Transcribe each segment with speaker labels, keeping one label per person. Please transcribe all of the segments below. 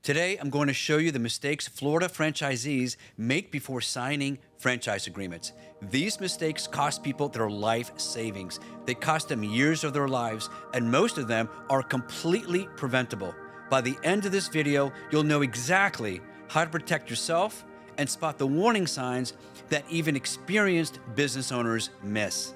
Speaker 1: Today, I'm going to show you the mistakes Florida franchisees make before signing franchise agreements. These mistakes cost people their life savings. They cost them years of their lives, and most of them are completely preventable. By the end of this video, you'll know exactly how to protect yourself and spot the warning signs that even experienced business owners miss.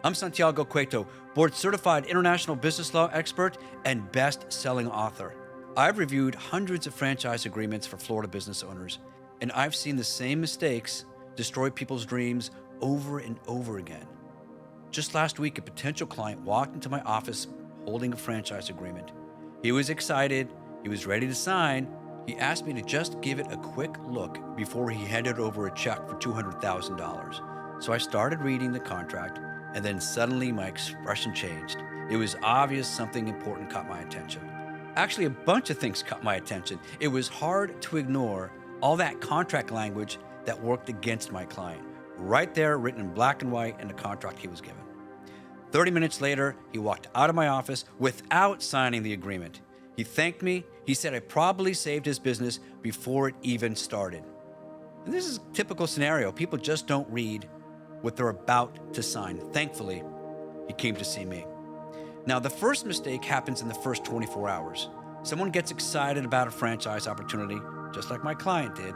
Speaker 1: I'm Santiago Cueto, board-certified international business law expert and best-selling author. I've reviewed hundreds of franchise agreements for Florida business owners, and I've seen the same mistakes destroy people's dreams over and over again. Just last week, a potential client walked into my office holding a franchise agreement. He was excited, he was ready to sign. He asked me to just give it a quick look before he handed over a check for $200,000. So I started reading the contract, and then suddenly my expression changed. It was obvious something important caught my attention. Actually, a bunch of things caught my attention. It was hard to ignore all that contract language that worked against my client, right there written in black and white in the contract he was given. 30 minutes later, he walked out of my office without signing the agreement. He thanked me. He said I probably saved his business before it even started. And this is a typical scenario. People just don't read what they're about to sign. Thankfully, he came to see me. Now, the first mistake happens in the first 24 hours. Someone gets excited about a franchise opportunity, just like my client did.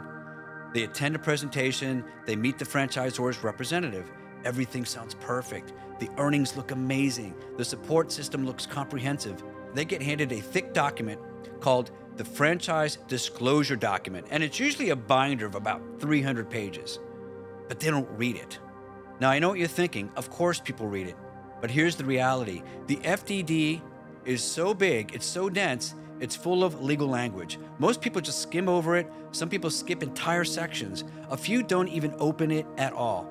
Speaker 1: They attend a presentation, they meet the franchisor's representative. Everything sounds perfect. The earnings look amazing. The support system looks comprehensive. They get handed a thick document called the Franchise Disclosure Document, and it's usually a binder of about 300 pages, but they don't read it. Now, I know what you're thinking. Of course people read it. But here's the reality. The FDD is so big, it's so dense, it's full of legal language. Most people just skim over it. Some people skip entire sections. A few don't even open it at all.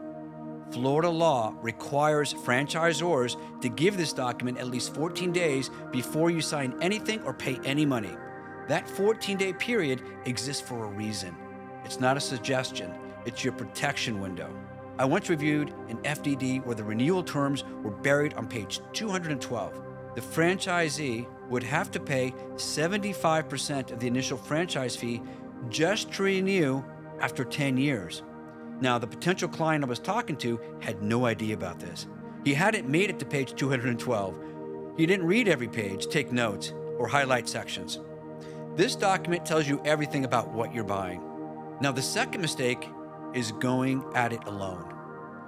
Speaker 1: Florida law requires franchisors to give this document at least 14 days before you sign anything or pay any money. That 14-day period exists for a reason. It's not a suggestion, it's your protection window. I once reviewed an FDD where the renewal terms were buried on page 212. The franchisee would have to pay 75% of the initial franchise fee just to renew after 10 years. Now, the potential client I was talking to had no idea about this. He hadn't made it to page 212. He didn't read every page, take notes, or highlight sections. This document tells you everything about what you're buying. Now, the second mistake is going at it alone.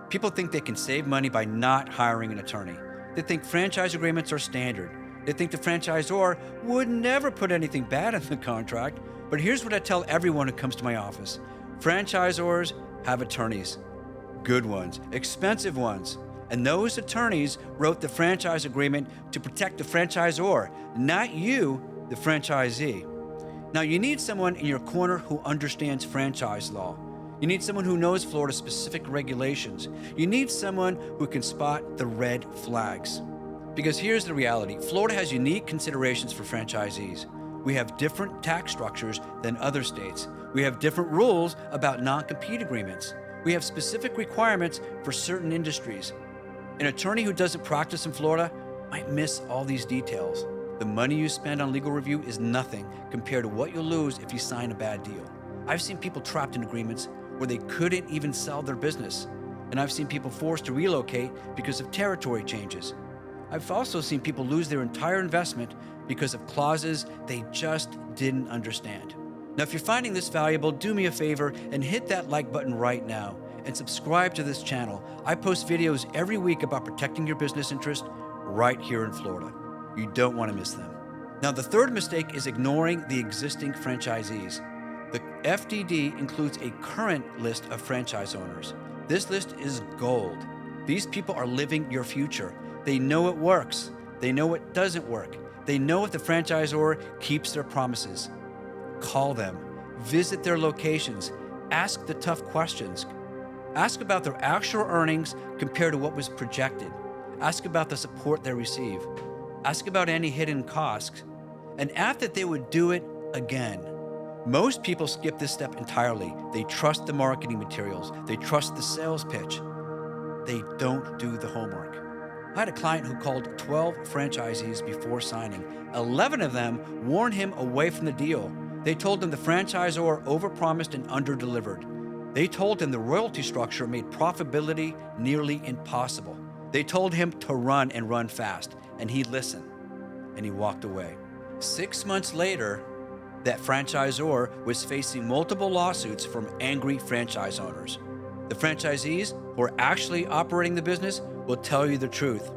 Speaker 1: People think they can save money by not hiring an attorney. They think franchise agreements are standard. They think the franchisor would never put anything bad in the contract. But here's what I tell everyone who comes to my office. Franchisors have attorneys, good ones, expensive ones. And those attorneys wrote the franchise agreement to protect the franchisor, not you, the franchisee. Now, you need someone in your corner who understands franchise law. You need someone who knows Florida's specific regulations. You need someone who can spot the red flags. Because here's the reality. Florida has unique considerations for franchisees. We have different tax structures than other states. We have different rules about non-compete agreements. We have specific requirements for certain industries. An attorney who doesn't practice in Florida might miss all these details. The money you spend on legal review is nothing compared to what you'll lose if you sign a bad deal. I've seen people trapped in agreements where they couldn't even sell their business. And I've seen people forced to relocate because of territory changes. I've also seen people lose their entire investment because of clauses they just didn't understand. Now, if you're finding this valuable, do me a favor and hit that like button right now and subscribe to this channel. I post videos every week about protecting your business interest right here in Florida. You don't want to miss them. Now, the third mistake is ignoring the existing franchisees. The FDD includes a current list of franchise owners. This list is gold. These people are living your future. They know it works. They know it doesn't work. They know if the franchisor keeps their promises. Call them, visit their locations, ask the tough questions. Ask about their actual earnings compared to what was projected. Ask about the support they receive. Ask about any hidden costs. And ask that they would do it again. Most people skip this step entirely. They trust the marketing materials. They trust the sales pitch. They don't do the homework. I had a client who called 12 franchisees before signing. 11 of them warned him away from the deal. They told him the franchisor overpromised and underdelivered. They told him the royalty structure made profitability nearly impossible. They told him to run and run fast, and he listened, and he walked away. 6 months later, that franchisor was facing multiple lawsuits from angry franchise owners. The franchisees who are actually operating the business will tell you the truth.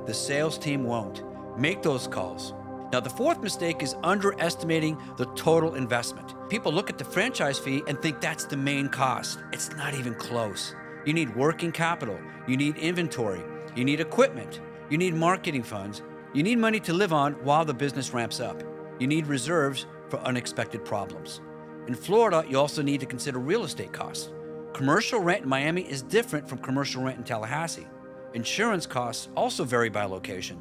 Speaker 1: The sales team won't. Make those calls. Now, the fourth mistake is underestimating the total investment. People look at the franchise fee and think that's the main cost. It's not even close. You need working capital. You need inventory. You need equipment. You need marketing funds. You need money to live on while the business ramps up. You need reserves for unexpected problems. In Florida, you also need to consider real estate costs. Commercial rent in Miami is different from commercial rent in Tallahassee. Insurance costs also vary by location.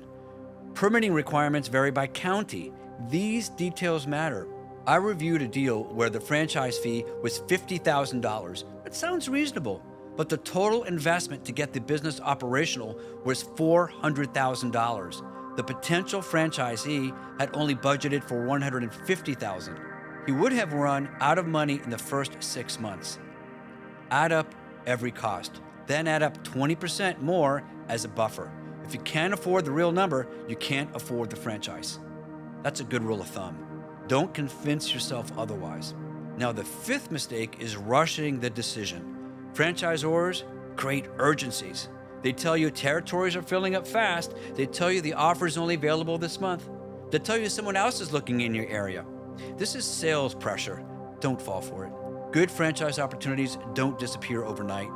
Speaker 1: Permitting requirements vary by county. These details matter. I reviewed a deal where the franchise fee was $50,000. It sounds reasonable, but the total investment to get the business operational was $400,000. The potential franchisee had only budgeted for $150,000. He would have run out of money in the first 6 months. Add up every cost, then add up 20% more as a buffer. If you can't afford the real number, you can't afford the franchise. That's a good rule of thumb. Don't convince yourself otherwise. Now, the fifth mistake is rushing the decision. Franchisors create urgencies. They tell you territories are filling up fast. They tell you the offer is only available this month. They tell you someone else is looking in your area. This is sales pressure. Don't fall for it. Good franchise opportunities don't disappear overnight.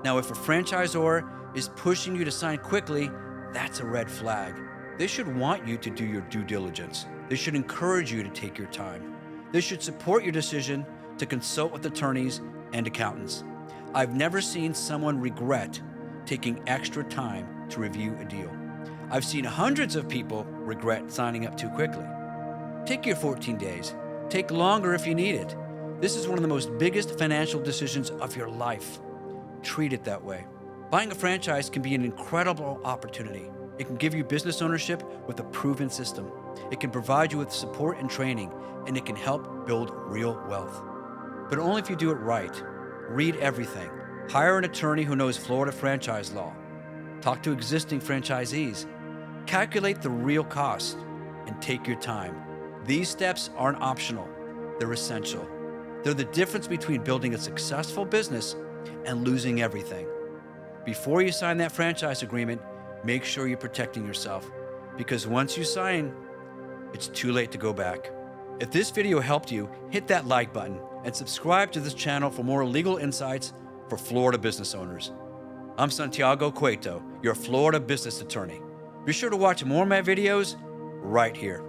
Speaker 1: Now, if a franchisor is pushing you to sign quickly, that's a red flag. They should want you to do your due diligence. They should encourage you to take your time. They should support your decision to consult with attorneys and accountants. I've never seen someone regret taking extra time to review a deal. I've seen hundreds of people regret signing up too quickly. Take your 14 days. Take longer if you need it. This is one of the most biggest financial decisions of your life. Treat it that way. Buying a franchise can be an incredible opportunity. It can give you business ownership with a proven system. It can provide you with support and training, and it can help build real wealth. But only if you do it right. Read everything. Hire an attorney who knows Florida franchise law. Talk to existing franchisees. Calculate the real cost and take your time. These steps aren't optional. They're essential. They're the difference between building a successful business and losing everything. Before you sign that franchise agreement, make sure you're protecting yourself, because once you sign, it's too late to go back. If this video helped you, hit that like button and subscribe to this channel for more legal insights for Florida business owners. I'm Santiago Cueto, your Florida business attorney. Be sure to watch more of my videos right here.